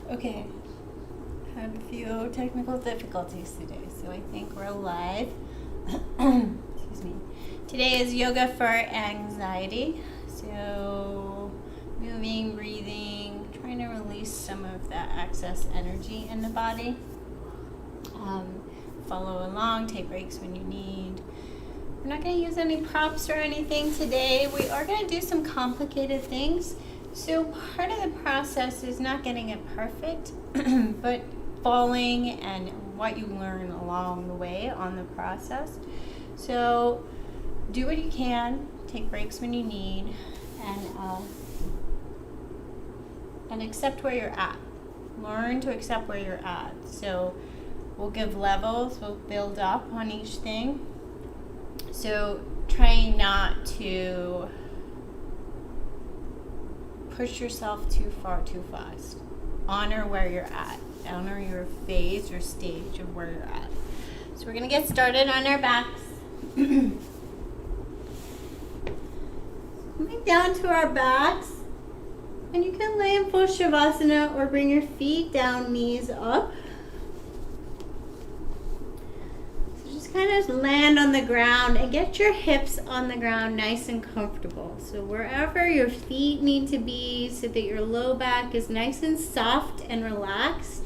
Okay, had a few technical difficulties today, so I think we're live. Excuse me. Today is yoga for anxiety. So, moving, breathing, trying to release some of that excess energy in the body. Follow along, take breaks when you need. We're not going to use any props or anything today. We are going to do some complicated things. So part of the process is not getting it perfect, but falling and what you learn along the way on the process. So do what you can, take breaks when you need, and accept where you're at. Learn to accept where you're at. So we'll give levels, we'll build up on each thing. So try not to push yourself too far too fast. Honor where you're at. Honor your phase or stage of where you're at. So we're going to get started on our backs. Coming down to our backs. And you can lay in full Shavasana or bring your feet down, knees up. Kind of land on the ground and get your hips on the ground nice and comfortable. So wherever your feet need to be so that your low back is nice and soft and relaxed.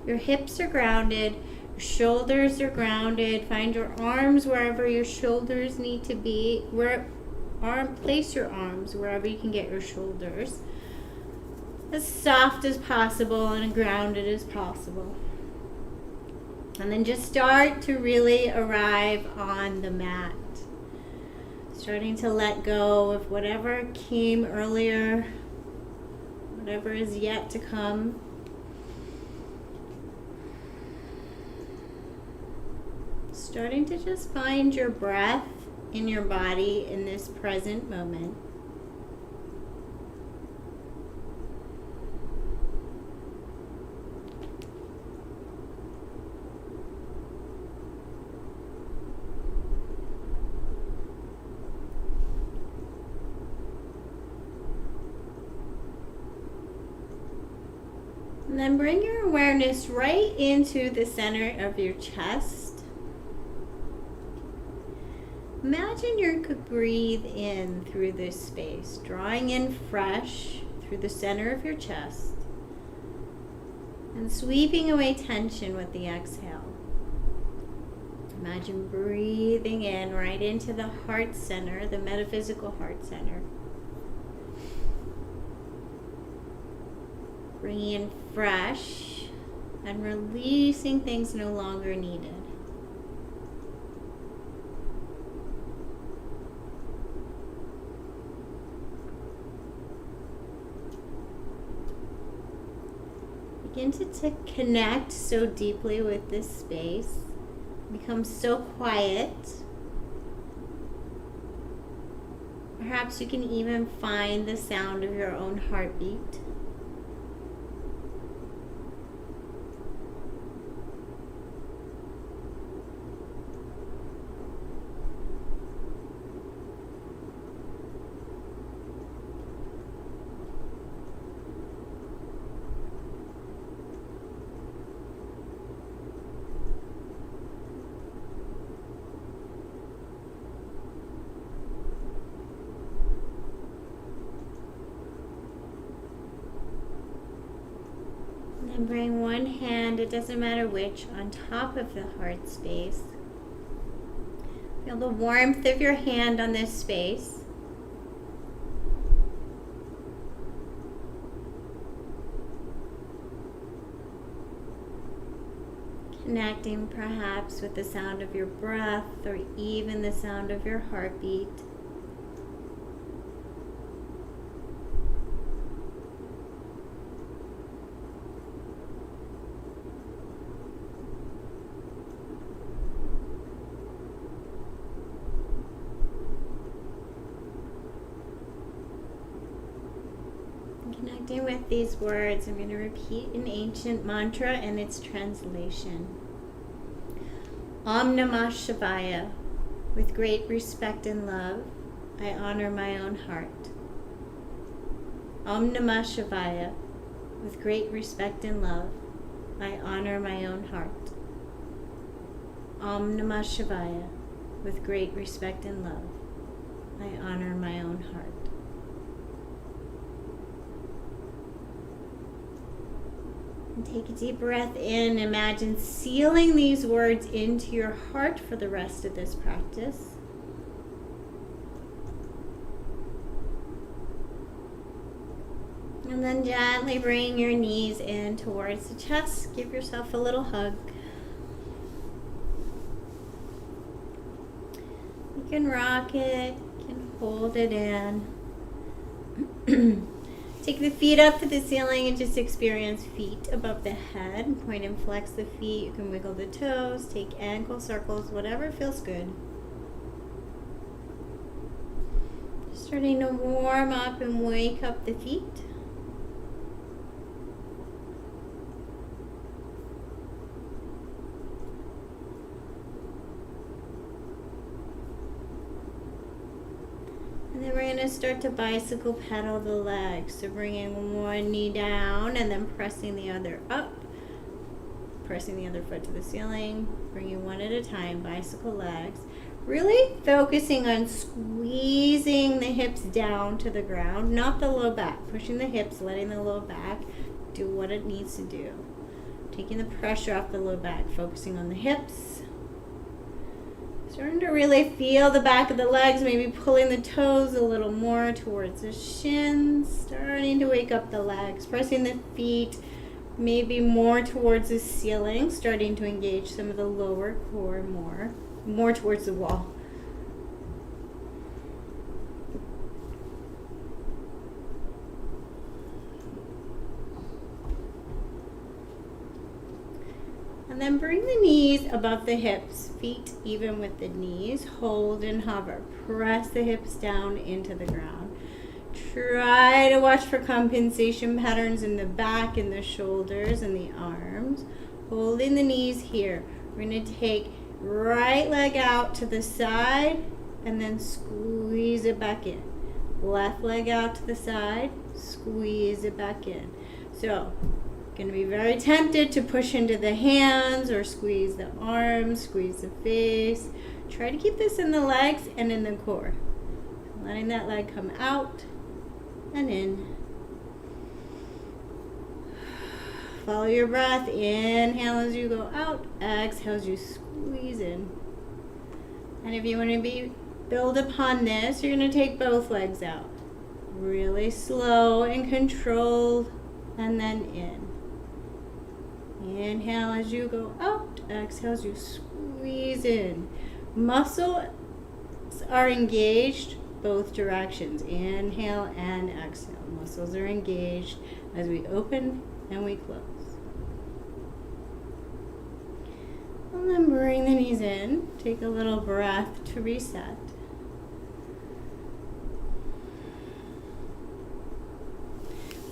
Your hips are grounded, your shoulders are grounded. Find your arms wherever your shoulders need to be. Place your arms wherever you can get your shoulders. As soft as possible and grounded as possible. And then just start to really arrive on the mat. Starting to let go of whatever came earlier, whatever is yet to come. Starting to just find your breath in your body in this present moment. And then bring your awareness right into the center of your chest. Imagine you could breathe in through this space, drawing in fresh through the center of your chest and sweeping away tension with the exhale. Imagine breathing in right into the heart center, the metaphysical heart center. Bringing in fresh and releasing things no longer needed. Begin to connect so deeply with this space. Become so quiet. Perhaps you can even find the sound of your own heartbeat. And bring one hand, it doesn't matter which, on top of the heart space. Feel the warmth of your hand on this space. Connecting perhaps with the sound of your breath or even the sound of your heartbeat. Connecting with these words, I'm going to repeat an ancient mantra and its translation. Om Namah Shivaya. With great respect and love, I honor my own heart. Om Namah Shivaya. With great respect and love, I honor my own heart. Om Namah Shivaya. With great respect and love, I honor my own heart. And take a deep breath in. Imagine sealing these words into your heart for the rest of this practice. And then gently bring your knees in towards the chest. Give yourself a little hug. You can rock it, you can hold it in. Take the feet up to the ceiling and just experience feet above the head. Point and flex the feet. You can wiggle the toes, take ankle circles, whatever feels good. Just starting to warm up and wake up the feet. And then we're going to start to bicycle pedal the legs. So bringing one knee down and then pressing the other up. Pressing the other foot to the ceiling. Bringing one at a time, bicycle legs. Really focusing on squeezing the hips down to the ground, not the low back. Pushing the hips, letting the low back do what it needs to do. Taking the pressure off the low back, focusing on the hips. Starting to really feel the back of the legs, maybe pulling the toes a little more towards the shins. Starting to wake up the legs, pressing the feet maybe more towards the ceiling. Starting to engage some of the lower core more towards the wall. And then bring the knees above the hips, feet even with the knees. Hold and hover. Press the hips down into the ground. Try to watch for compensation patterns in the back and the shoulders and the arms. Holding the knees here. We're going to take right leg out to the side and then squeeze it back in. Left leg out to the side, squeeze it back in. So, going to be very tempted to push into the hands or squeeze the arms, squeeze the face. Try to keep this in the legs and in the core. Letting that leg come out and in. Follow your breath. Inhale as you go out. Exhale as you squeeze in. And if you want to build upon this, you're going to take both legs out. Really slow and controlled, and then in. Inhale as you go out. Exhale as you squeeze in. Muscles are engaged both directions. Inhale and exhale. Muscles are engaged as we open and we close. And then bring the knees in. Take a little breath to reset.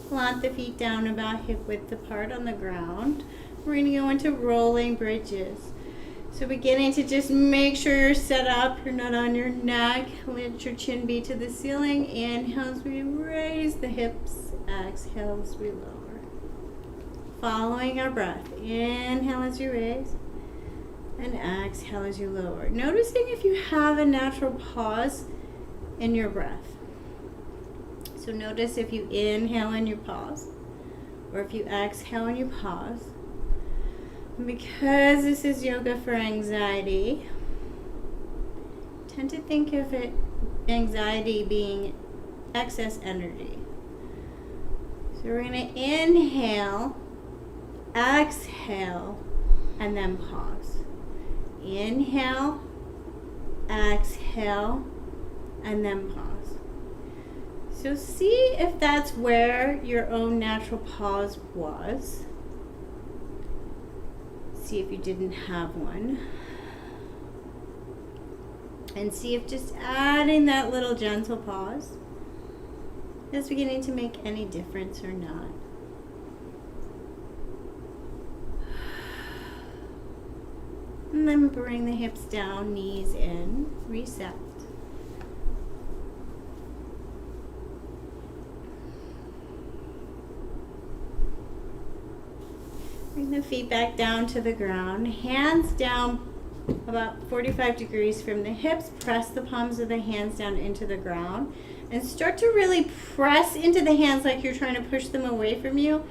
Plant the feet down about hip width apart on the ground. We're going to go into rolling bridges. So beginning to just make sure you're set up, you're not on your neck. Let your chin be to the ceiling. Inhale as we raise the hips. Exhale as we lower. Following our breath. Inhale as you raise. And exhale as you lower. Noticing if you have a natural pause in your breath. So notice if you inhale and you pause, or if you exhale and you pause. And because this is yoga for anxiety, tend to think of anxiety being excess energy. So we're going to inhale, exhale, and then pause. Inhale, exhale, and then pause. So see if that's where your own natural pause was. See if you didn't have one. And see if just adding that little gentle pause is beginning to make any difference or not. And then bring the hips down, knees in, reset. Bring the feet back down to the ground. Hands down about 45 degrees from the hips. Press the palms of the hands down into the ground. And start to really press into the hands like you're trying to push them away from you.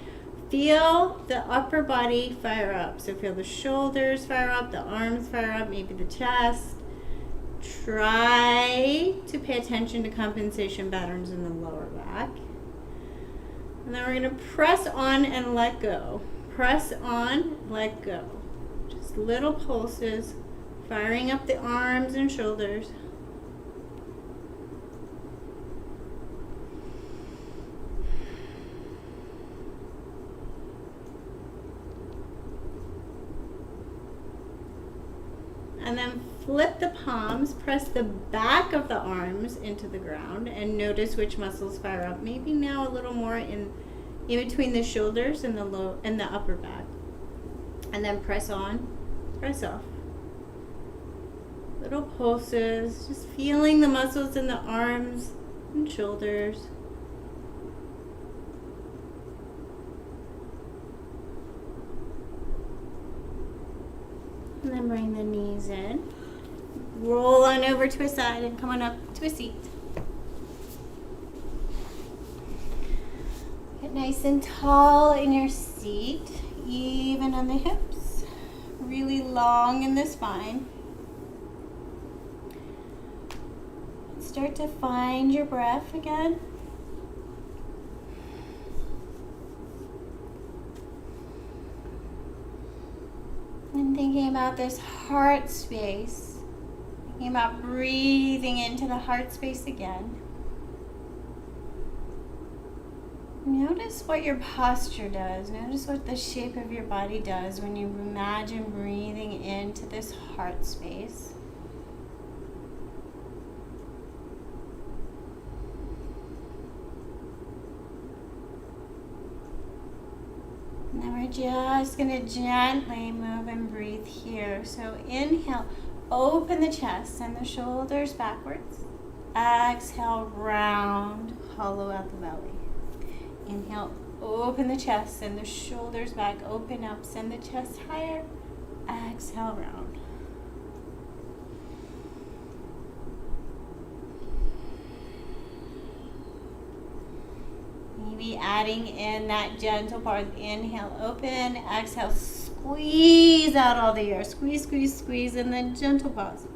Feel the upper body fire up. So feel the shoulders fire up, the arms fire up, maybe the chest. Try to pay attention to compensation patterns in the lower back. And then we're going to press on and let go. Press on, let go. Just little pulses, firing up the arms and shoulders. And then flip the palms, press the back of the arms into the ground, and notice which muscles fire up. Maybe now a little more in between the shoulders and the upper back. And then press on, press off. Little pulses, just feeling the muscles in the arms and shoulders. And then bring the knees in. Roll on over to a side and come on up to a seat. Get nice and tall in your seat, even on the hips, really long in the spine. Start to find your breath again. And thinking about this heart space, thinking about breathing into the heart space again. Notice what your posture does. Notice what the shape of your body does when you imagine breathing into this heart space. And then we're just going to gently move and breathe here. So inhale, open the chest, send the shoulders backwards. Exhale, round, hollow out the belly. Inhale, open the chest, send the shoulders back, open up, send the chest higher. Exhale, round. Maybe adding in that gentle part. Inhale, open. Exhale, squeeze out all the air. Squeeze, squeeze, squeeze, and then gentle pause.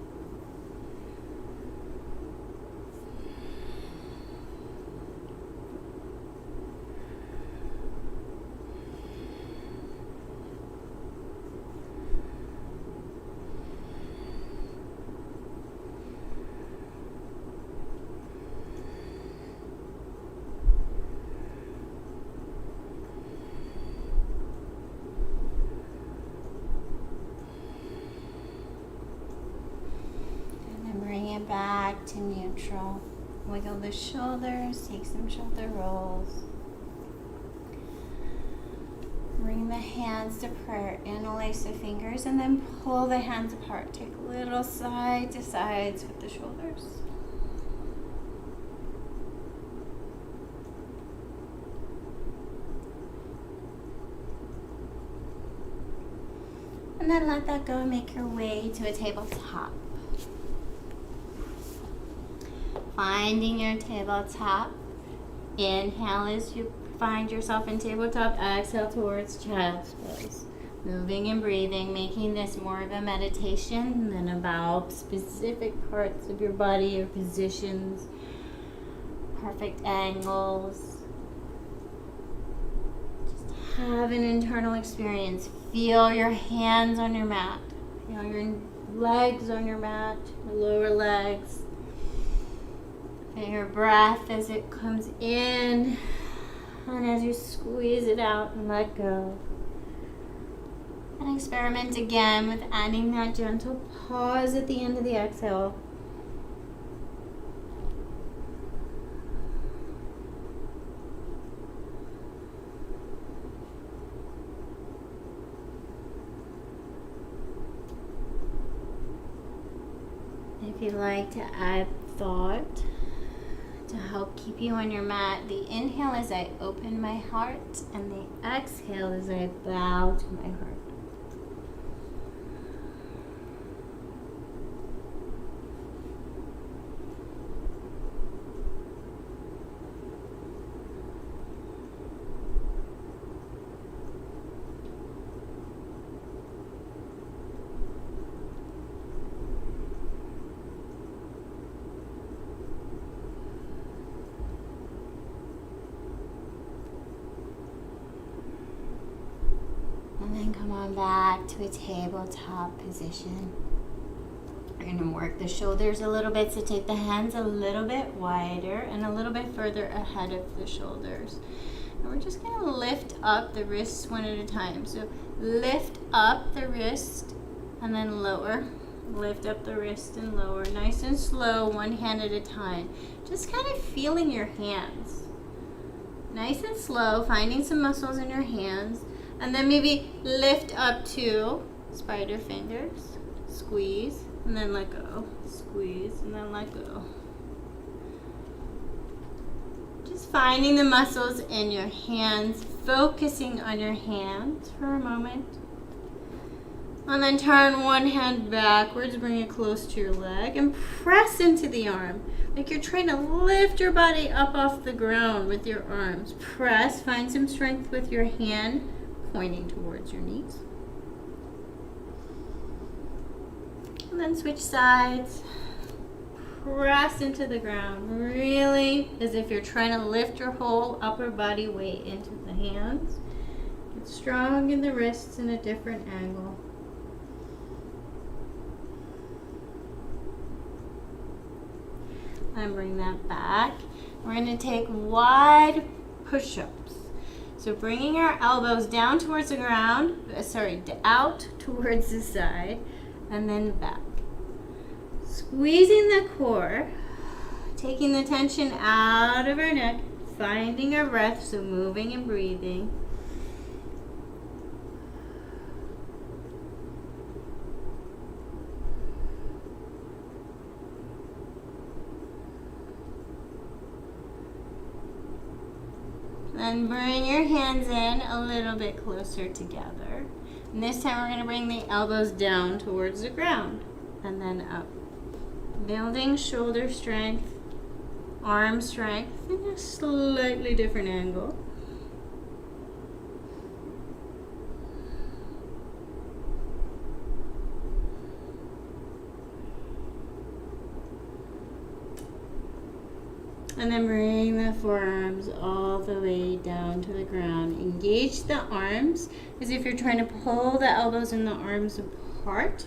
Back to neutral. Wiggle the shoulders, take some shoulder rolls. Bring the hands to prayer, interlace the fingers, and then pull the hands apart. Take little side to sides with the shoulders. And then let that go and make your way to a tabletop. Finding your tabletop. Inhale as you find yourself in tabletop. Exhale towards child's pose. Moving and breathing, making this more of a meditation than about specific parts of your body or positions, perfect angles. Just have an internal experience. Feel your hands on your mat. Feel your legs on your mat, your lower legs. And your breath as it comes in and as you squeeze it out and let go. And experiment again with adding that gentle pause at the end of the exhale. If you'd like to add thought to help keep you on your mat. The inhale as I open my heart, and the exhale as I bow to my heart. And then come on back to a tabletop position. We're going to work the shoulders a little bit, so take the hands a little bit wider and a little bit further ahead of the shoulders. And we're just going to lift up the wrists one at a time. So lift up the wrist and then lower. Lift up the wrist and lower. Nice and slow, one hand at a time. Just kind of feeling your hands. Nice and slow, finding some muscles in your hands. And then maybe lift up to spider fingers, squeeze, and then let go. Squeeze, and then let go. Just finding the muscles in your hands, focusing on your hands for a moment. And then turn one hand backwards, bring it close to your leg, and press into the arm. Like you're trying to lift your body up off the ground with your arms. Press, find some strength with your hand pointing towards your knees. And then switch sides. Press into the ground, really as if you're trying to lift your whole upper body weight into the hands. Get strong in the wrists in a different angle. And bring that back. We're going to take wide push-ups. So bringing our elbows down towards the ground, out towards the side, and then back. Squeezing the core, taking the tension out of our neck, finding our breath, so moving and breathing. Then bring your hands in a little bit closer together. And this time we're going to bring the elbows down towards the ground and then up. Building shoulder strength, arm strength in a slightly different angle. And then bring the forearms all the way down to the ground. Engage the arms as if you're trying to pull the elbows and the arms apart.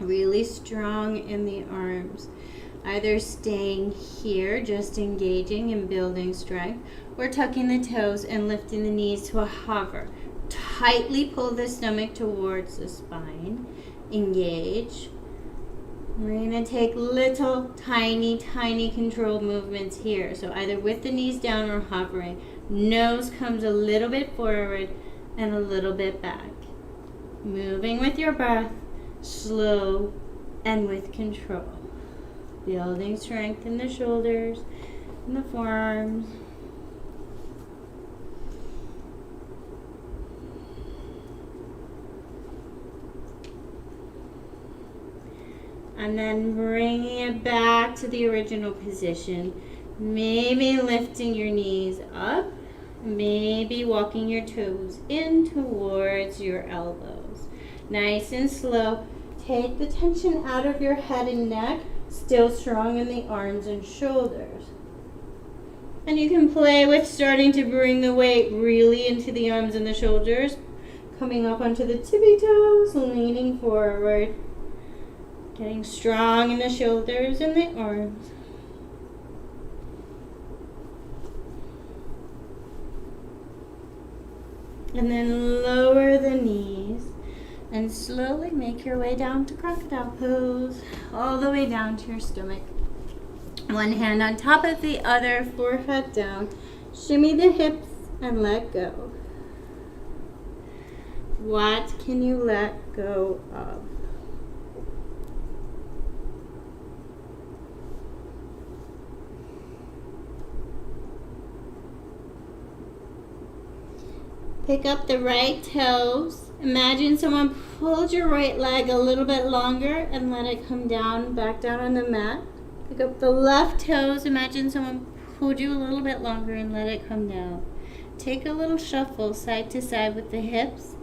Really strong in the arms. Either staying here, just engaging and building strength, or tucking the toes and lifting the knees to a hover. Tightly pull the stomach towards the spine. Engage. We're going to take little, tiny controlled movements here. So either with the knees down or hovering. Nose comes a little bit forward and a little bit back. Moving with your breath, slow and with control. Building strength in the shoulders and the forearms. And then bringing it back to the original position. Maybe lifting your knees up. Maybe walking your toes in towards your elbows. Nice and slow. Take the tension out of your head and neck. Still strong in the arms and shoulders. And you can play with starting to bring the weight really into the arms and the shoulders. Coming up onto the tippy toes, leaning forward. Getting strong in the shoulders and the arms. And then lower the knees and slowly make your way down to crocodile pose, all the way down to your stomach. One hand on top of the other, forehead down. Shimmy the hips and let go. What can you let go of? Pick up the right toes. Imagine someone pulled your right leg a little bit longer and let it come down, back down on the mat. Pick up the left toes. Imagine someone pulled you a little bit longer and let it come down. Take a little shuffle side to side with the hips.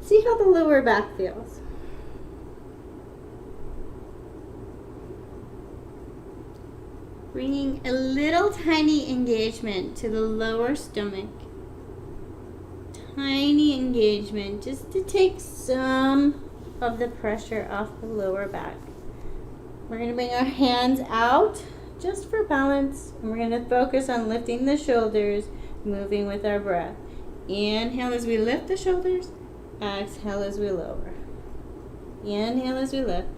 See how the lower back feels. Bringing a little tiny engagement to the lower stomach. Tiny engagement just to take some of the pressure off the lower back. We're going to bring our hands out just for balance, and we're going to focus on lifting the shoulders, moving with our breath. Inhale as we lift the shoulders, exhale as we lower. Inhale as we lift,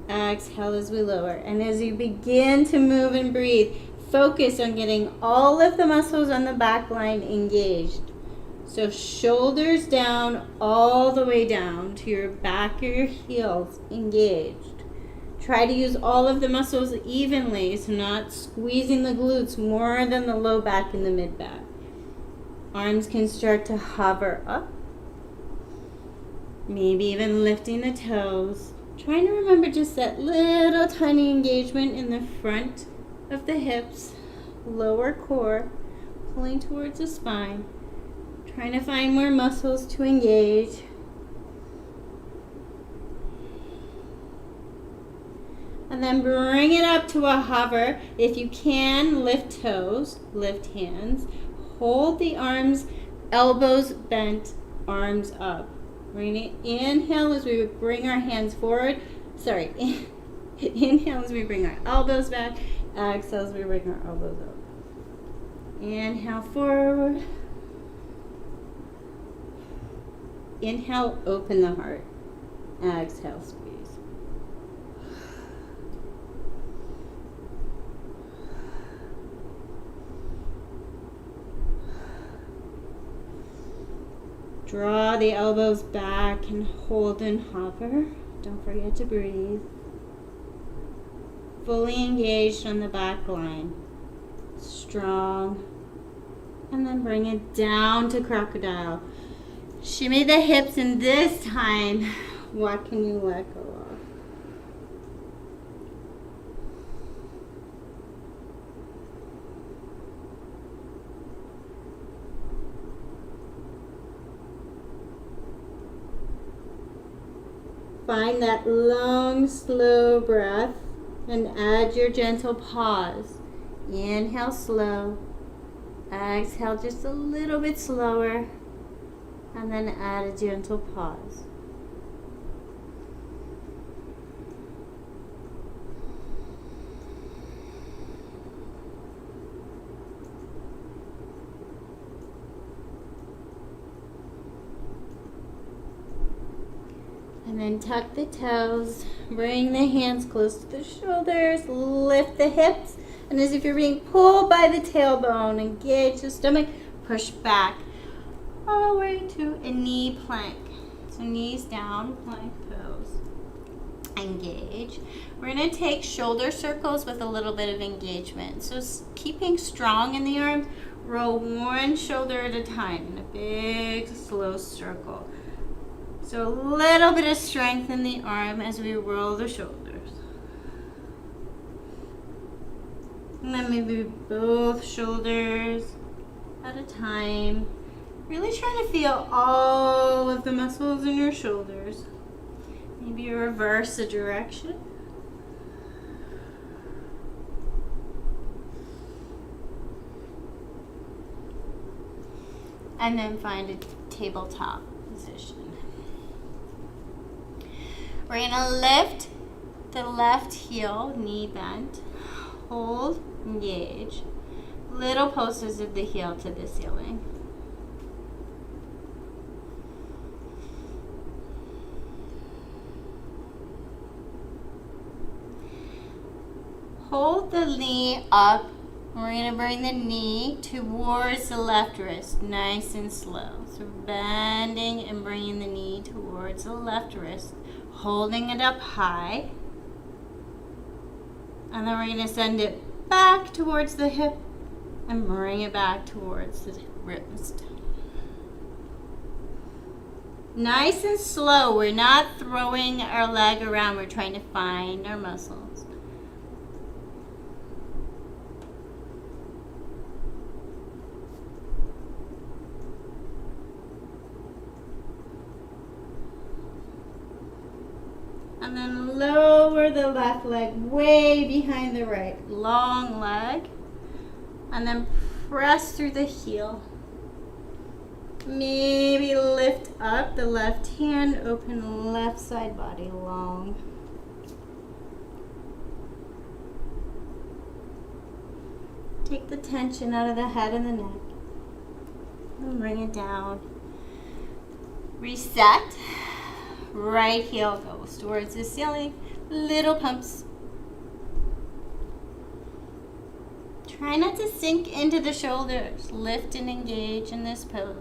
exhale as we lower. And as you begin to move and breathe, focus on getting all of the muscles on the back line engaged. So shoulders down, all the way down to your back or your heels engaged. Try to use all of the muscles evenly, so not squeezing the glutes more than the low back and the mid back. Arms can start to hover up. Maybe even lifting the toes. Trying to remember just that little tiny engagement in the front of the hips, lower core, pulling towards the spine. Trying to find more muscles to engage. And then bring it up to a hover. If you can, lift toes, lift hands. Hold the arms, elbows bent, arms up. We're going to inhale as we bring our hands forward. Inhale as we bring our elbows back. Exhale as we bring our elbows up. Inhale forward. Inhale, open the heart. Exhale, squeeze. Draw the elbows back and hold and hover. Don't forget to breathe. Fully engaged on the back line. Strong. And then bring it down to crocodile. Shimmy the hips, and this time, what can you let go of? Find that long, slow breath and add your gentle pause. Inhale slow. Exhale just a little bit slower. And then add a gentle pause. And then tuck the toes, bring the hands close to the shoulders, lift the hips, and as if you're being pulled by the tailbone, engage the stomach, push back. All the way to a knee plank. So knees down, plank pose. Engage. We're going to take shoulder circles with a little bit of engagement. So keeping strong in the arms, roll one shoulder at a time in a big, slow circle. So a little bit of strength in the arm as we roll the shoulders. And then maybe both shoulders at a time. Really trying to feel all of the muscles in your shoulders. Maybe reverse the direction. And then find a tabletop position. We're going to lift the left heel, knee bent. Hold, engage. Little pulses of the heel to the ceiling. Hold the knee up. We're going to bring the knee towards the left wrist, nice and slow. So bending and bringing the knee towards the left wrist, holding it up high. And then we're going to send it back towards the hip and bring it back towards the wrist. Nice and slow. We're not throwing our leg around. We're trying to find our muscles. And then lower the left leg way behind the right. Long leg. And then press through the heel. Maybe lift up the left hand, open left side body long. Take the tension out of the head and the neck. And bring it down. Reset. Right heel goes towards the ceiling. Little pumps. Try not to sink into the shoulders. Lift and engage in this pose.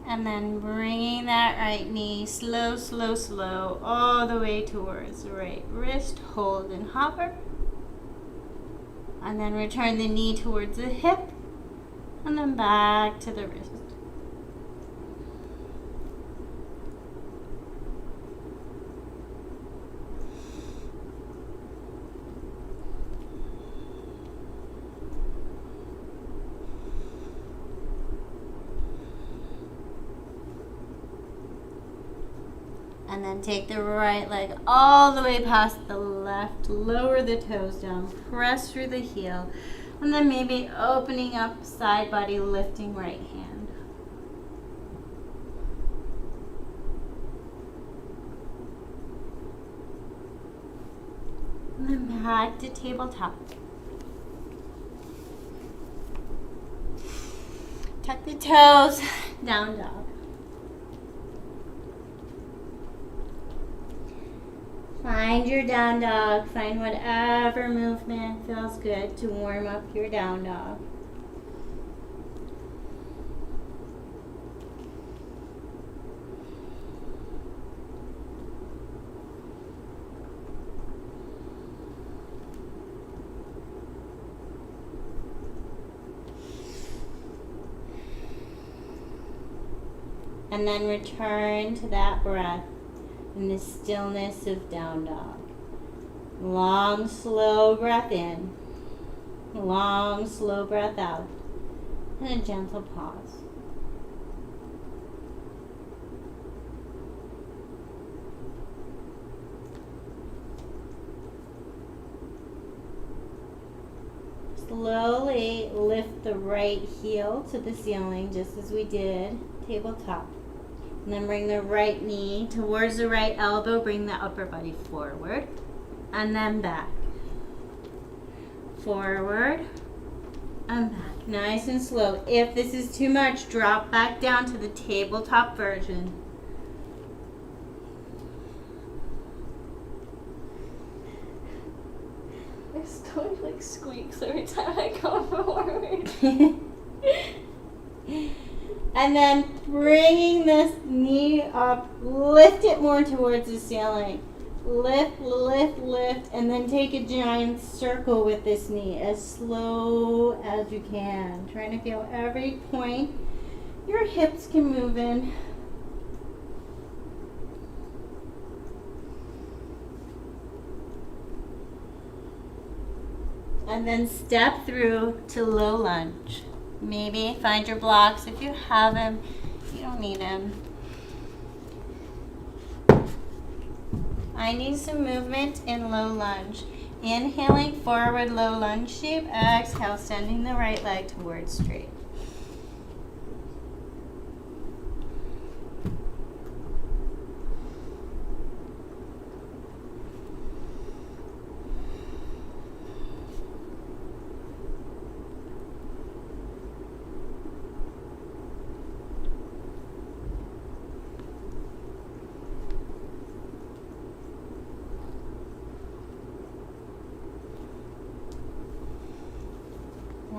And then bringing that right knee slow, slow, slow all the way towards the right wrist. Hold and hover. And then return the knee towards the hip. And then back to the wrist. And then take the right leg all the way past the left. Lower the toes down. Press through the heel. And then maybe opening up side body, lifting right hand. And then back to tabletop. Tuck the toes, down dog. Find your down dog. Find whatever movement feels good to warm up your down dog. And then return to that breath in the stillness of down dog. Long, slow breath in. Long, slow breath out. And a gentle pause. Slowly lift the right heel to the ceiling, just as we did tabletop. And then bring the right knee towards the right elbow. Bring the upper body forward. And then back. Forward. And back. Nice and slow. If this is too much, drop back down to the tabletop version. My stomach like squeaks every time I go forward. And then bringing this knee up, lift it more towards the ceiling. Lift, lift, lift, and then take a giant circle with this knee as slow as you can. Trying to feel every point your hips can move in. And then step through to low lunge. Maybe find your blocks. If you have them, you don't need them. I need some movement in low lunge. Inhaling forward low lunge shape. Exhale, sending the right leg towards straight.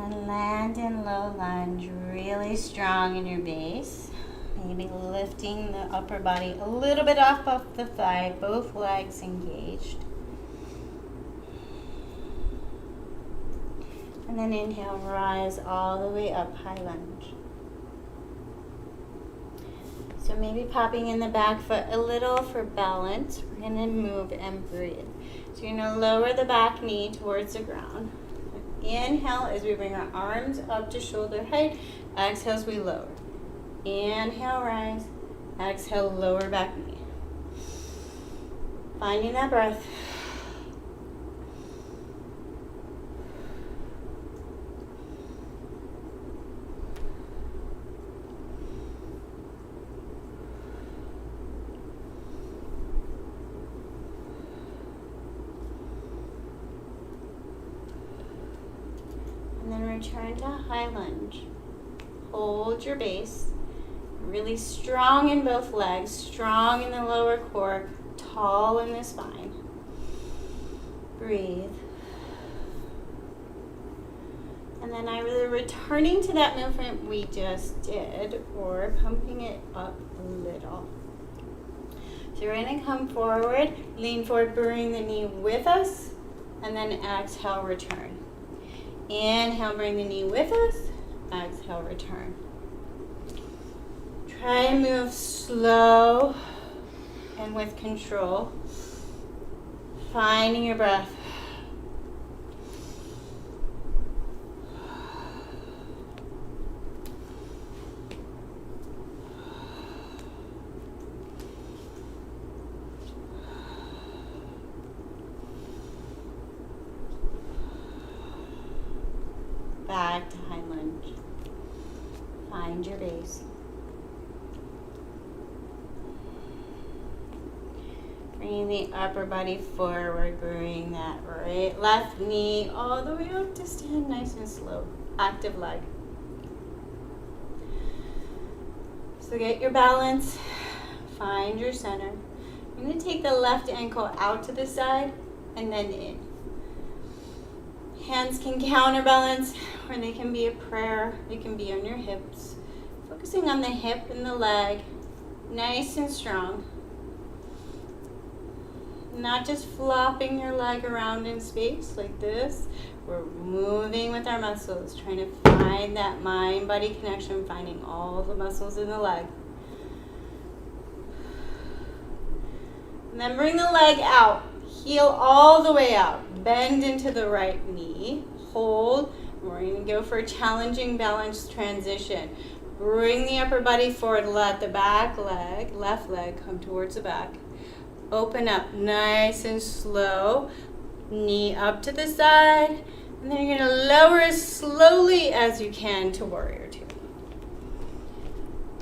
And land in low lunge, really strong in your base. Maybe lifting the upper body a little bit off of the thigh, both legs engaged. And then inhale, rise all the way up, high lunge. So maybe popping in the back foot a little for balance. We're gonna move and breathe. So you're gonna lower the back knee towards the ground. Inhale as we bring our arms up to shoulder height. Exhale as we lower. Inhale, rise. Exhale, lower back knee. Finding that breath. And then return to high lunge. Hold your base. Really strong in both legs, strong in the lower core, tall in the spine. Breathe. And then either returning to that movement we just did or pumping it up a little. So we're going to come forward, lean forward, bring the knee with us, and then exhale, return. Inhale, bring the knee with us. Exhale, return. Try and move slow and with control. Finding your breath. Back to high lunge. Find your base. Bringing the upper body forward, bring that left knee all the way up to stand nice and slow. Active leg. So get your balance, find your center. I'm going to take the left ankle out to the side and then in. Hands can counterbalance, or they can be a prayer. They can be on your hips. Focusing on the hip and the leg, nice and strong. Not just flopping your leg around in space like this. We're moving with our muscles, trying to find that mind-body connection, finding all the muscles in the leg. And then bring the leg out. Heel all the way out. Bend into the right knee. Hold. We're going to go for a challenging balance transition. Bring the upper body forward. Let the back leg, left leg, come towards the back. Open up nice and slow. Knee up to the side. And then you're going to lower as slowly as you can to Warrior Two.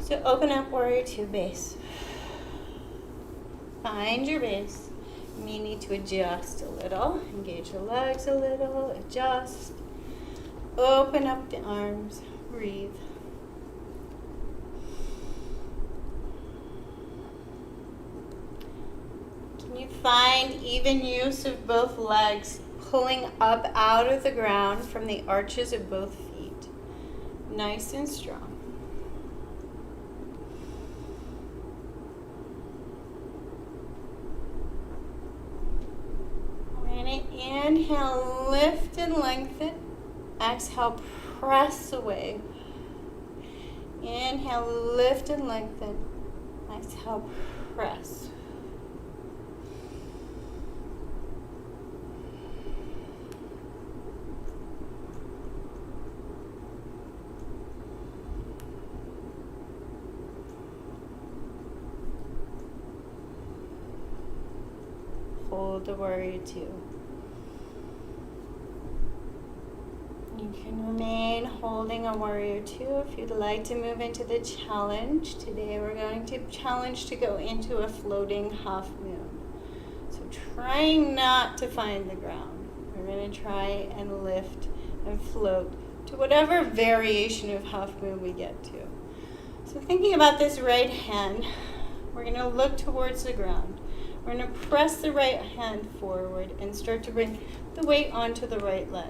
So open up Warrior Two base. Find your base. You may need to adjust a little. Engage your legs a little. Adjust. Open up the arms. Breathe. Can you find even use of both legs, pulling up out of the ground from the arches of both feet? Nice and strong. Inhale, lift and lengthen. Exhale, press away. Inhale, lift and lengthen. Exhale, press. Hold the Warrior Two. You can remain holding a Warrior Two if you'd like to move into the challenge. Today we're going to challenge to go into a floating half moon. So trying not to find the ground. We're going to try and lift and float to whatever variation of half moon we get to. So thinking about this right hand, we're going to look towards the ground. We're going to press the right hand forward and start to bring the weight onto the right leg.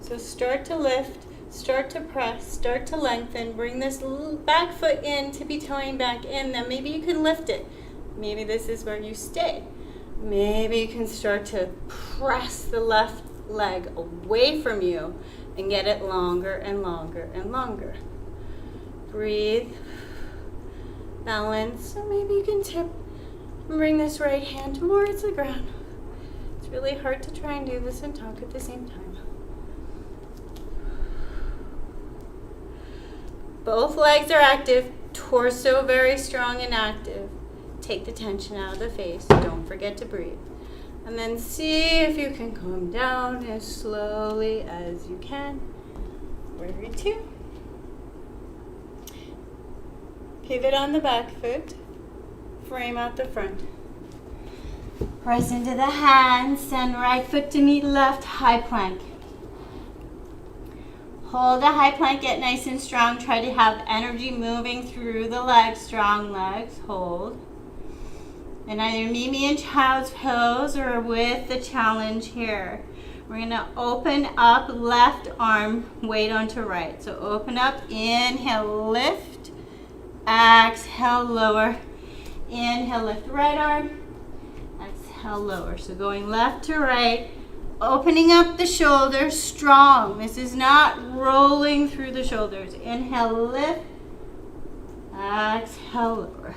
So start to lift, start to press, start to lengthen. Bring this back foot in, tippy toeing back in. Then maybe you can lift it. Maybe this is where you stay. Maybe you can start to press the left leg away from you and get it longer and longer and longer. Breathe. Balance. So maybe you can tip and bring this right hand towards the ground. It's really hard to try and do this and talk at the same time. Both legs are active, torso very strong and active. Take the tension out of the face. Don't forget to breathe. And then see if you can calm down as slowly as you can. Warrior two. Pivot on the back foot. Frame out the front. Press into the hands. Send right foot to meet left. High plank. Hold a high plank, get nice and strong. Try to have energy moving through the legs, strong legs. Hold. And either meet me in child's pose or with the challenge here. We're gonna open up left arm, weight onto right. So open up, inhale, lift. Exhale, lower. Inhale, lift right arm. Exhale, lower. So going left to right. Opening up the shoulders, strong. This is not rolling through the shoulders. Inhale, lift. Exhale, lower.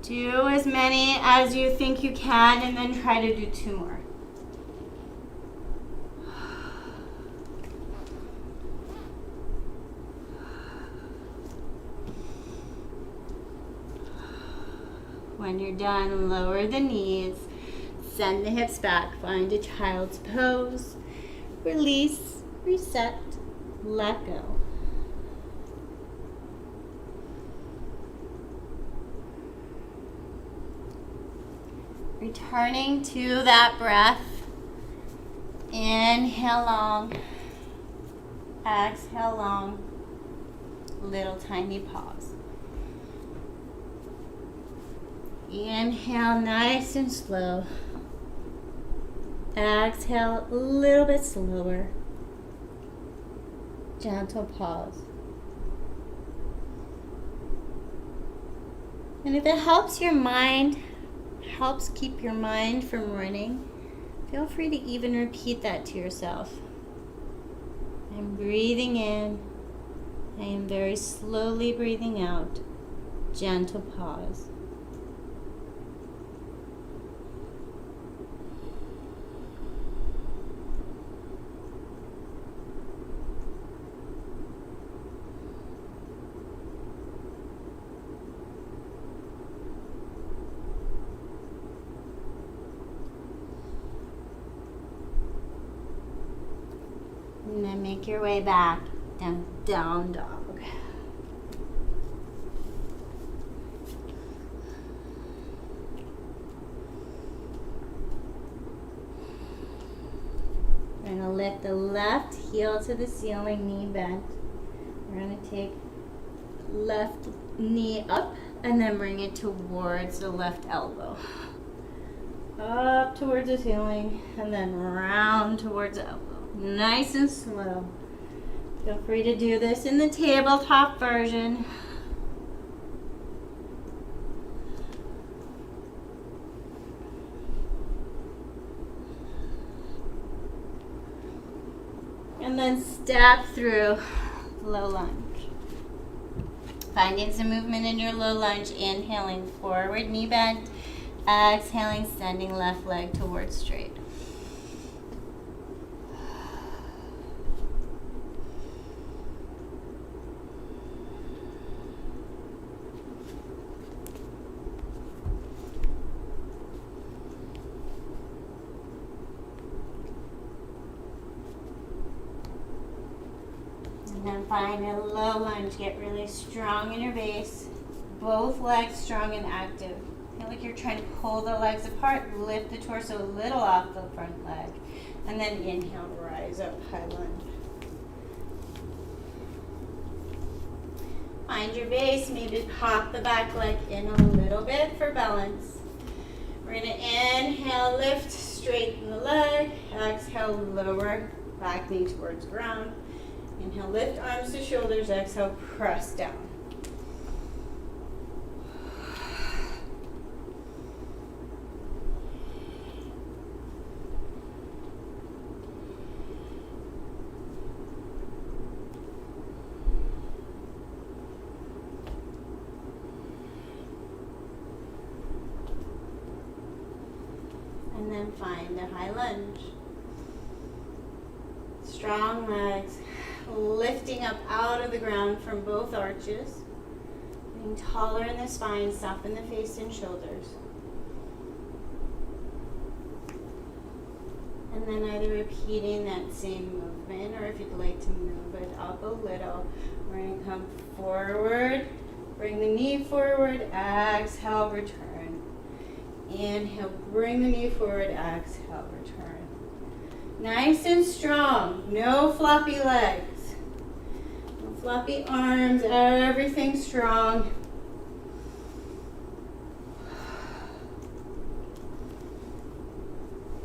Do as many as you think you can and then try to do 2 more. When you're done, lower the knees, send the hips back, find a child's pose, release, reset, let go. Returning to that breath, inhale long, exhale long, little tiny pause. Inhale nice and slow. Exhale a little bit slower. Gentle pause. And if it helps your mind, helps keep your mind from running, feel free to even repeat that to yourself. I'm breathing in. I am very slowly breathing out. Gentle pause. And then make your way back down, down dog. We're going to lift the left heel to the ceiling, knee bent. We're going to take left knee up and then bring it towards the left elbow. Up towards the ceiling and then round towards the elbow. Nice and slow. Feel free to do this in the tabletop version. And then step through low lunge. Finding some movement in your low lunge, inhaling forward, knee bent. Exhaling, sending left leg towards straight. And then find a low lunge. Get really strong in your base. Both legs strong and active. Feel like you're trying to pull the legs apart. Lift the torso a little off the front leg. And then inhale, rise up, high lunge. Find your base. Maybe pop the back leg in a little bit for balance. We're going to inhale, lift, straighten the leg. Exhale, lower, back knee towards ground. Inhale, lift arms to shoulders. Exhale, press down. then find a high lunge. Strong legs, lifting up out of the ground from both arches. Getting taller in the spine, soften the face and shoulders. And then either repeating that same movement, or if you'd like to move it up a little, we're going to come forward, bring the knee forward, exhale, return. Inhale, bring the knee forward, exhale, return. Nice and strong, no floppy legs, no floppy arms, everything strong.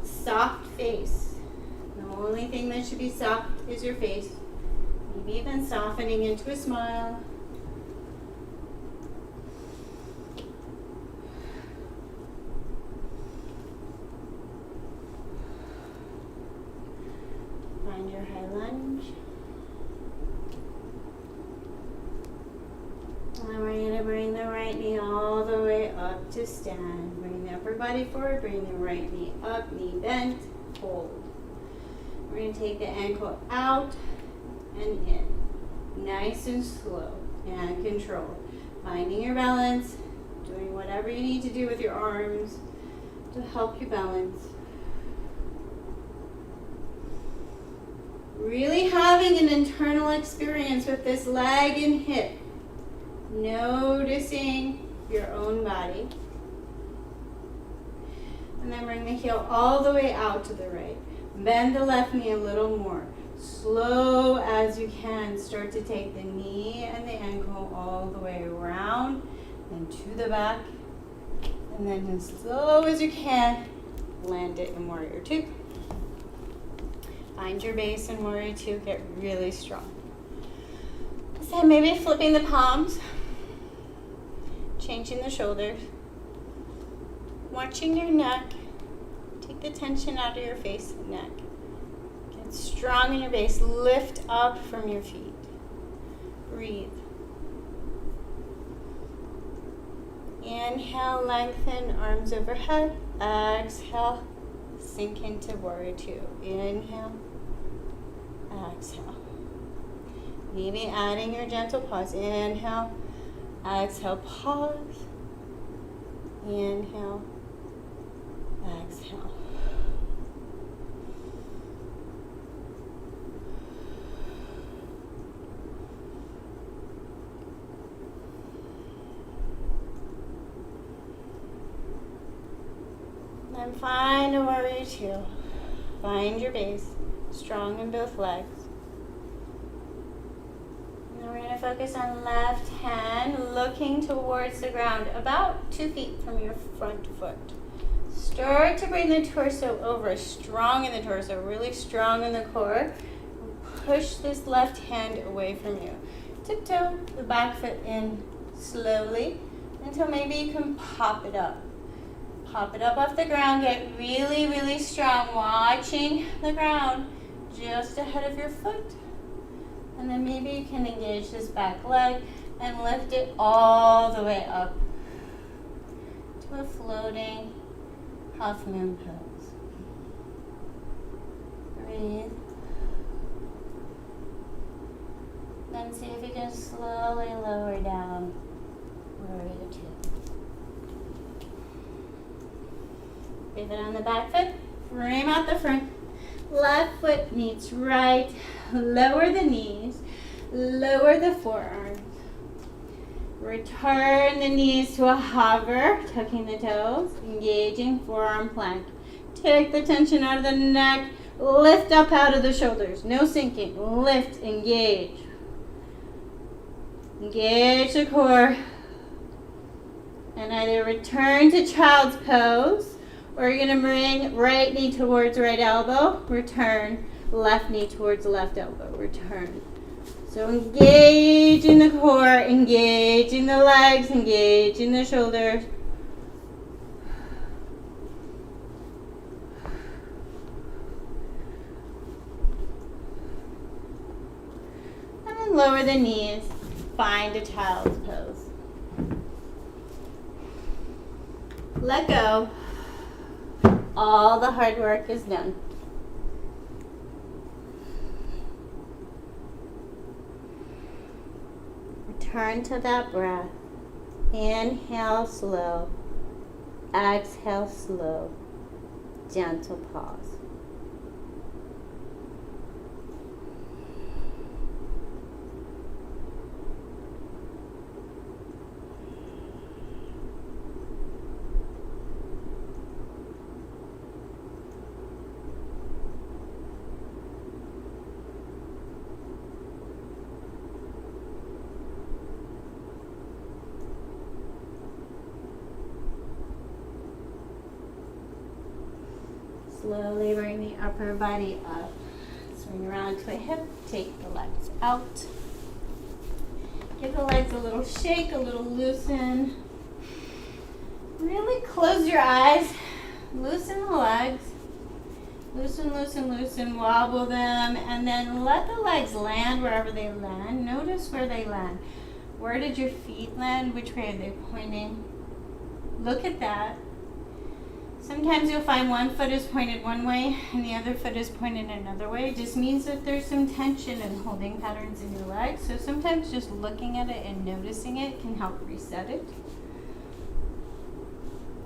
Soft face. The only thing that should be soft is your face. Maybe even softening into a smile. Find your high lunge. And we're going to bring the right knee all the way up to stand. Bring the upper body forward, bring the right knee up, knee bent, hold. We're going to take the ankle out and in. Nice and slow and controlled. Finding your balance, doing whatever you need to do with your arms to help you balance. Really having an internal experience with this leg and hip. Noticing your own body. And then bring the heel all the way out to the right. Bend the left knee a little more. Slow as you can. Start to take the knee and the ankle all the way around and to the back. And then as slow as you can, land it in Warrior Two. Find your base in Warrior Two. Get really strong. So maybe flipping the palms. Changing the shoulders. Watching your neck. Take the tension out of your face and neck. Get strong in your base. Lift up from your feet. Breathe. Inhale, lengthen, arms overhead. Exhale, sink into Warrior Two. Inhale, exhale. Maybe adding your gentle pause. Inhale, exhale, pause. Inhale, exhale. Then find a Warrior Two. Find your base, strong in both legs. And then we're going to focus on left hand, looking towards the ground, about 2 feet from your front foot. Start to bring the torso over, strong in the torso, really strong in the core. Push this left hand away from you. Tiptoe the back foot in slowly until maybe you can pop it up. Pop it up off the ground, get really, really strong, watching the ground just ahead of your foot. And then maybe you can engage this back leg and lift it all the way up to a floating half moon pose. Breathe. Then see if you can slowly lower down Warrior Two. Pivot on the back foot, frame out the front. Left foot meets right. Lower the knees, lower the forearms. Return the knees to a hover, tucking the toes, engaging forearm plank. Take the tension out of the neck, lift up out of the shoulders. No sinking, lift, engage. Engage the core. And either return to child's pose, or you're going to bring right knee towards right elbow, return, left knee towards left elbow, return. So engaging the core, engaging the legs, engaging the shoulders. And then lower the knees, find a child's pose. Let go. all the hard work is done. Return to that breath. Inhale slow. Exhale slow. Gentle pause. Slowly bring the upper body up. Swing around to a hip. Take the legs out. Give the legs a little shake, a little loosen. Really close your eyes. Loosen the legs. Loosen, loosen, loosen. Wobble them. And then let the legs land wherever they land. Notice where they land. Where did your feet land? Which way are they pointing? Look at that. Sometimes you'll find one foot is pointed one way and the other foot is pointed another way. It just means that there's some tension and holding patterns in your legs. So sometimes just looking at it and noticing it can help reset it.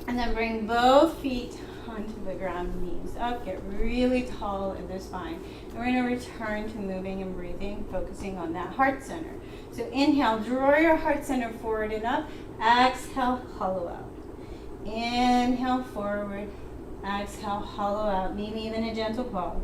And then bring both feet onto the ground, knees up. Get really tall in the spine. And we're going to return to moving and breathing, focusing on that heart center. So inhale, draw your heart center forward and up. Exhale, hollow out. Inhale forward, exhale, hollow out, maybe even a gentle pause.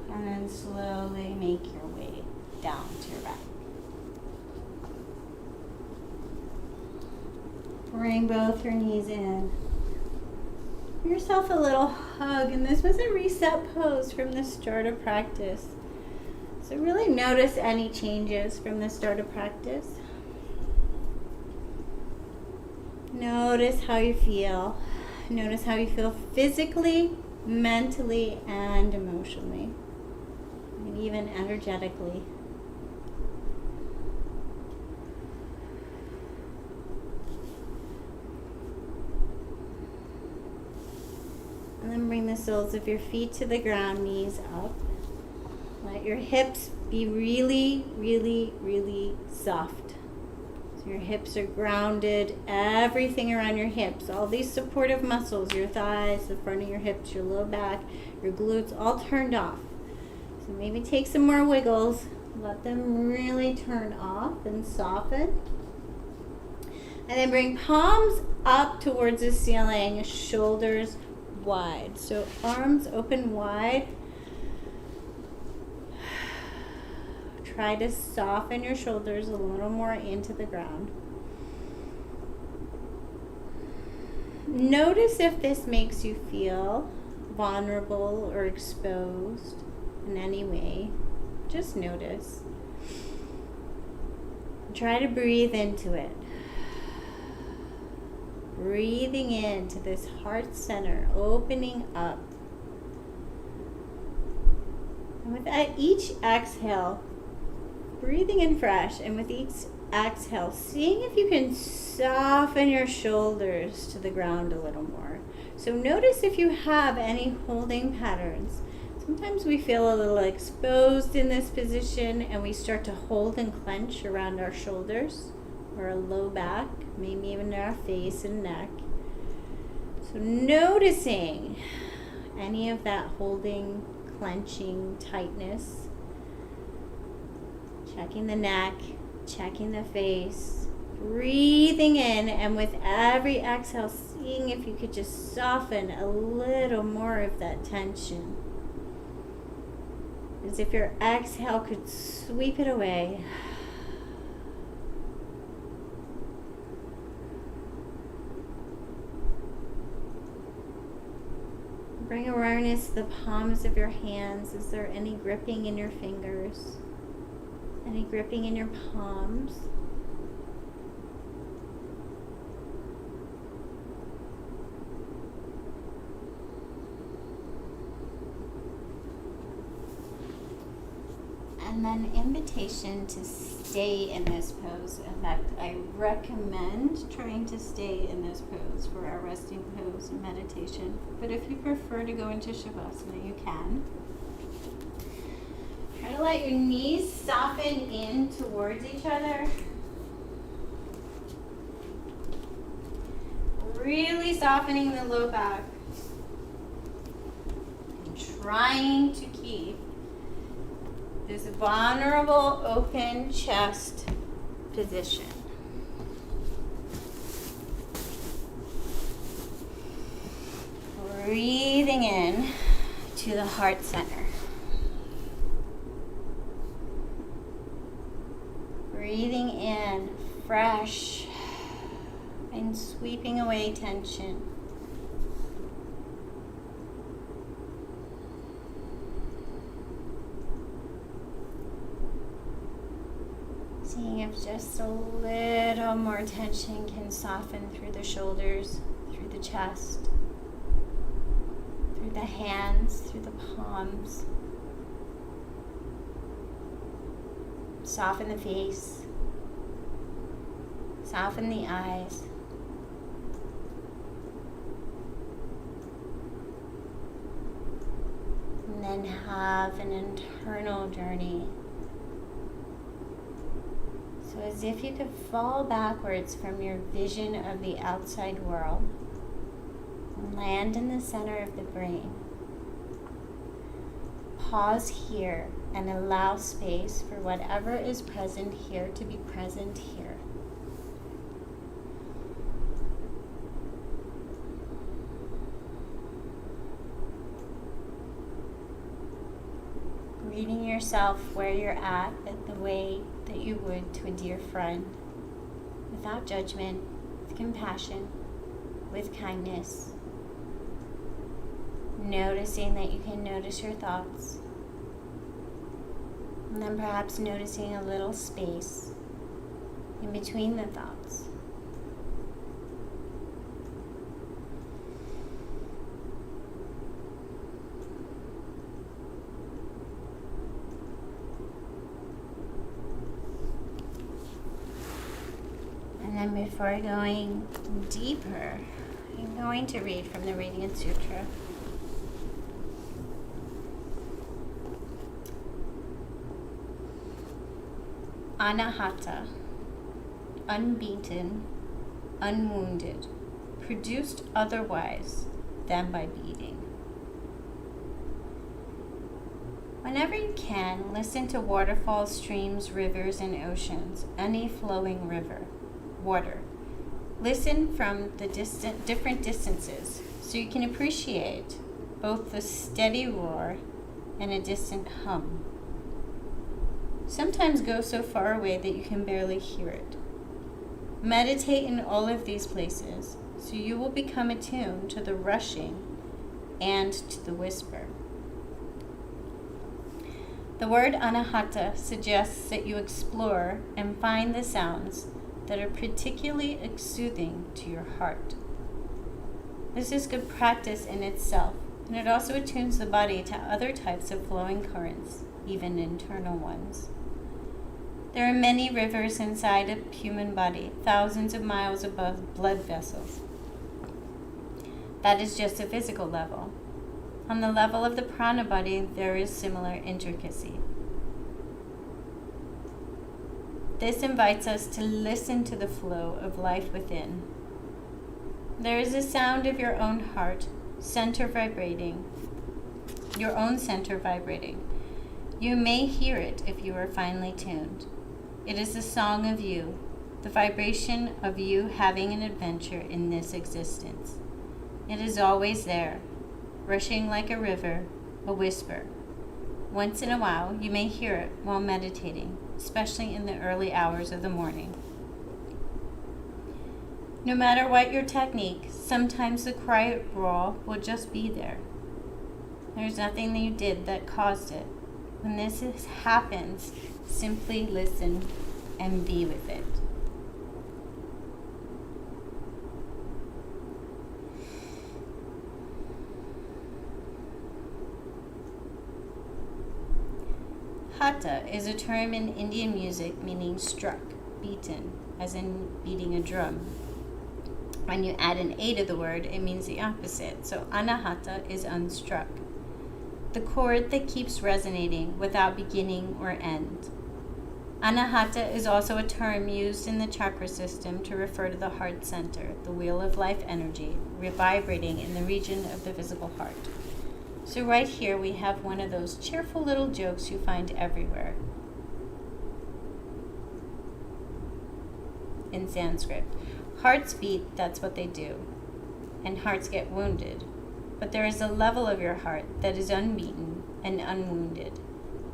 And then slowly make your way down to your back. Bring both your knees in. Give yourself a little hug, and this was a reset pose from the start of practice. So really notice any changes from the start of practice. Notice how you feel. Notice how you feel physically, mentally, and emotionally, and even energetically. And then bring the soles of your feet to the ground, knees up. Let your hips be really, really, really soft. So your hips are grounded, everything around your hips, all these supportive muscles, your thighs, the front of your hips, your low back, your glutes, all turned off. So maybe take some more wiggles. Let them really turn off and soften. And then bring palms up towards the ceiling, shoulders wide. So arms open wide. Try to soften your shoulders a little more into the ground. Notice if this makes you feel vulnerable or exposed in any way. Just notice. Try to breathe into it. Breathing into this heart center, opening up. And with each exhale, breathing in fresh, and with each exhale, seeing if you can soften your shoulders to the ground a little more. So notice if you have any holding patterns. Sometimes we feel a little exposed in this position and we start to hold and clench around our shoulders or our low back, maybe even our face and neck. So noticing any of that holding, clenching, tightness. Checking the neck, checking the face, breathing in, and with every exhale, seeing if you could just soften a little more of that tension. As if your exhale could sweep it away. Bring awareness to the palms of your hands. Is there any gripping in your fingers? Any gripping in your palms? And then invitation to stay in this pose. In fact, I recommend trying to stay in this pose for our resting pose and meditation. But if you prefer to go into Shavasana, you can. Try to let your knees soften in towards each other. Really softening the low back. And trying to keep this vulnerable open chest position. Breathing in to the heart center. Breathing in fresh and sweeping away tension. Seeing if just a little more tension can soften through the shoulders, through the chest, through the hands, through the palms. Soften the face, soften the eyes. And then have an internal journey. So as if you could fall backwards from your vision of the outside world and land in the center of the brain. Pause here and allow space for whatever is present here to be present here. Greeting yourself where you're at the way that you would to a dear friend, without judgment, with compassion, with kindness. Noticing that you can notice your thoughts. And then perhaps noticing a little space in between the thoughts. And then before going deeper, I'm going to read from the Radiant Sutra. Anahata, unbeaten, unwounded, produced otherwise than by beating. Whenever you can, listen to waterfalls, streams, rivers, and oceans, any flowing river, water. Listen from the different distances so you can appreciate both the steady roar and a distant hum. Sometimes go so far away that you can barely hear it. Meditate in all of these places so you will become attuned to the rushing and to the whisper. The word anahata suggests that you explore and find the sounds that are particularly soothing to your heart. This is good practice in itself, and it also attunes the body to other types of flowing currents, even internal ones. There are many rivers inside a human body, thousands of miles above blood vessels. That is just a physical level. On the level of the prana body, there is similar intricacy. This invites us to listen to the flow of life within. There is a sound of your own heart, center vibrating, your own center vibrating. You may hear it if you are finely tuned. It is the song of you, the vibration of you having an adventure in this existence. It is always there, rushing like a river, a whisper. Once in a while, you may hear it while meditating, especially in the early hours of the morning. No matter what your technique, sometimes the quiet roar will just be there. There's nothing that you did that caused it. When this happens, simply listen and be with it. Hata is a term in Indian music meaning struck, beaten, as in beating a drum. When you add an A to the word, it means the opposite. So anahata is unstruck. The chord that keeps resonating without beginning or end. Anahata is also a term used in the chakra system to refer to the heart center, the wheel of life energy, vibrating in the region of the visible heart. So right here we have one of those cheerful little jokes you find everywhere in Sanskrit. Hearts beat, that's what they do, and hearts get wounded. But there is a level of your heart that is unbeaten and unwounded.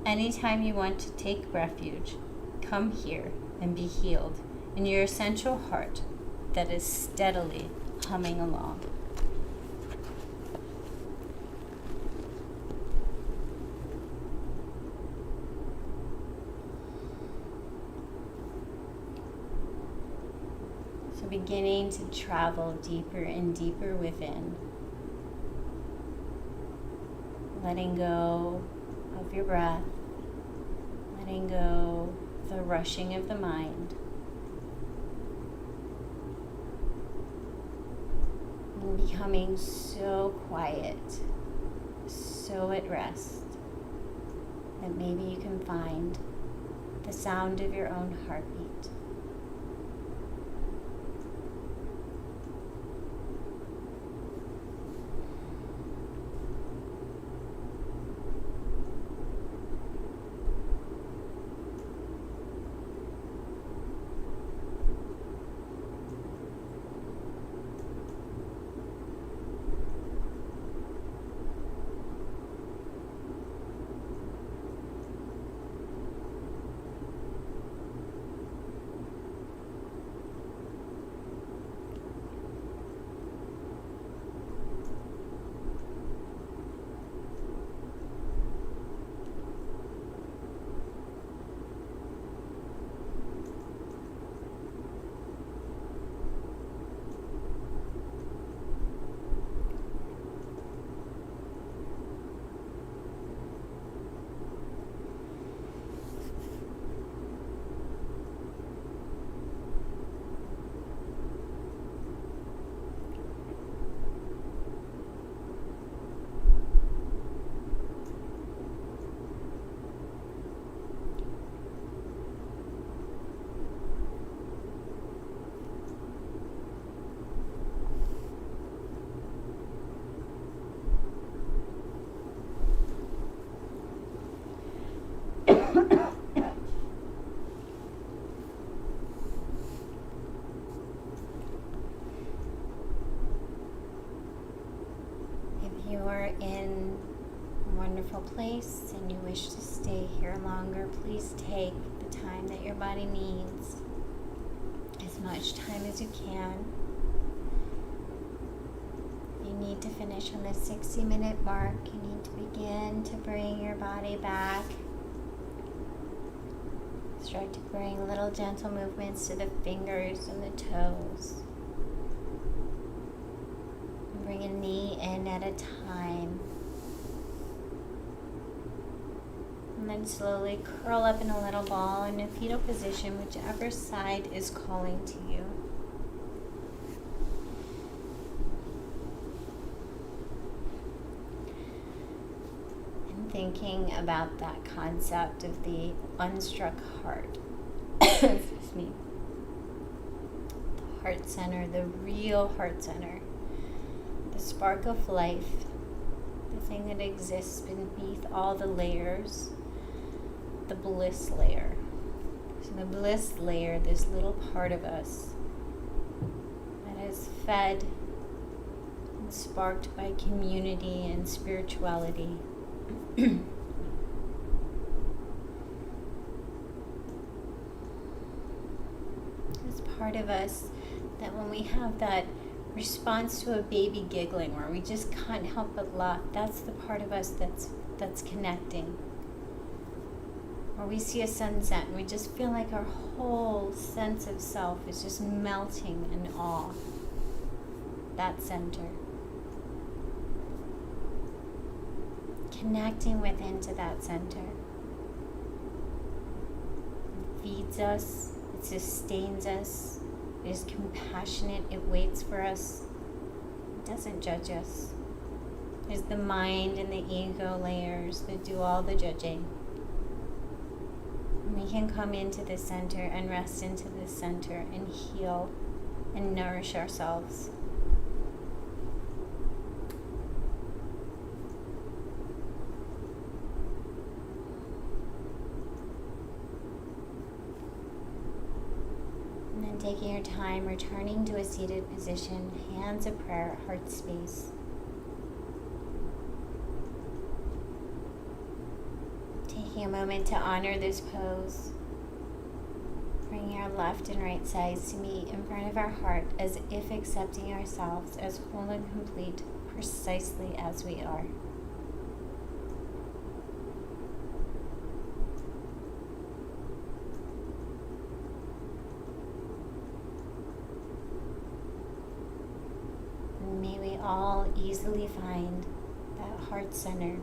Anytime you want to take refuge, come here and be healed in your essential heart that is steadily humming along. So beginning to travel deeper and deeper within. Letting go of your breath. Letting go of the rushing of the mind. And becoming so quiet, so at rest, that maybe you can find the sound of your own heartbeat. You're in a wonderful place and you wish to stay here longer, please take the time that your body needs, as much time as you can. You need to finish on the 60-minute mark. You need to begin to bring your body back. Start to bring little gentle movements to the fingers and the toes. Bring a knee in at a time. And then slowly curl up in a little ball in a fetal position, whichever side is calling to you. And thinking about that concept of the unstruck heart. Excuse me. The heart center, the real heart center. The spark of life, the thing that exists beneath all the layers, the bliss layer. So the bliss layer, this little part of us that is fed and sparked by community and spirituality. This part of us that when we have that response to a baby giggling where we just can't help but laugh, that's the part of us that's connecting. Or we see a sunset and we just feel like our whole sense of self is just melting in awe. That center. Connecting within to that center. feeds us, it sustains us, it is compassionate, it waits for us, it doesn't judge us. There's the mind and the ego layers that do all the judging. And we can come into the center and rest into the center and heal and nourish ourselves. And then taking your time, returning to a seated position, hands of prayer, heart space. Taking a moment to honor this pose. Bringing our left and right sides to meet in front of our heart as if accepting ourselves as whole and complete, precisely as we are. And may we all easily find that heart center.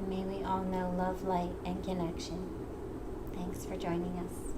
May we all know love, light, and connection. Thanks for joining us.